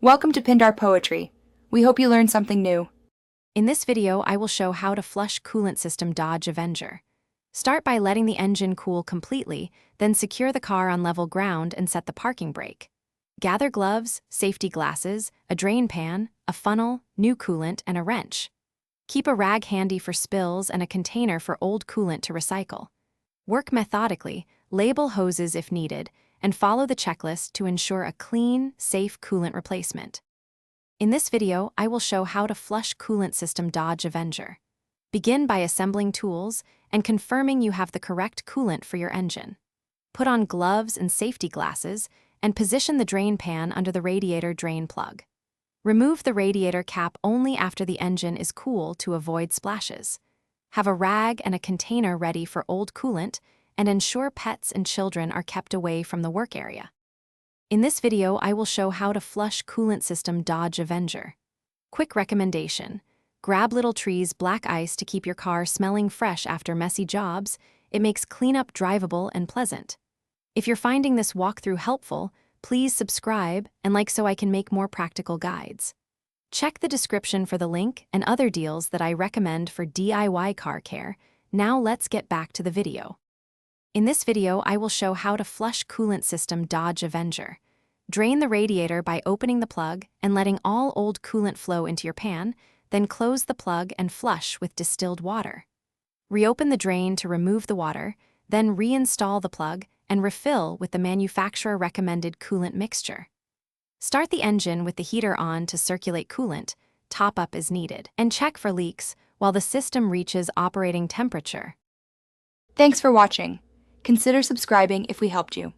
Welcome to Pindar Poetry. We hope you learned something new. In this video, I will show how to flush coolant system Dodge Avenger. Start by letting the engine cool completely, then secure the car on level ground and set the parking brake. Gather gloves, safety glasses, a drain pan, a funnel, new coolant, and a wrench. Keep a rag handy for spills and a container for old coolant to recycle. Work methodically, label hoses if needed, and follow the checklist to ensure a clean, safe coolant replacement. In this video, I will show how to flush coolant system Dodge Avenger. Begin by assembling tools and confirming you have the correct coolant for your engine. Put on gloves and safety glasses and position the drain pan under the radiator drain plug. Remove the radiator cap only after the engine is cool to avoid splashes. Have a rag and a container ready for old coolant, and ensure pets and children are kept away from the work area. In this video, I will show how to flush coolant system Dodge Avenger. Quick recommendation: grab Little Tree's black ice to keep your car smelling fresh after messy jobs. It makes cleanup drivable and pleasant. If you're finding this walkthrough helpful, please subscribe and like so I can make more practical guides. Check the description for the link and other deals that I recommend for DIY car care. Now let's get back to the video. In this video, I will show how to flush coolant system Dodge Avenger. Drain the radiator by opening the plug and letting all old coolant flow into your pan, then close the plug and flush with distilled water. Reopen the drain to remove the water, then reinstall the plug and refill with the manufacturer-recommended coolant mixture. Start the engine with the heater on to circulate coolant, top up as needed, and check for leaks while the system reaches operating temperature. Thanks for watching. Consider subscribing if we helped you.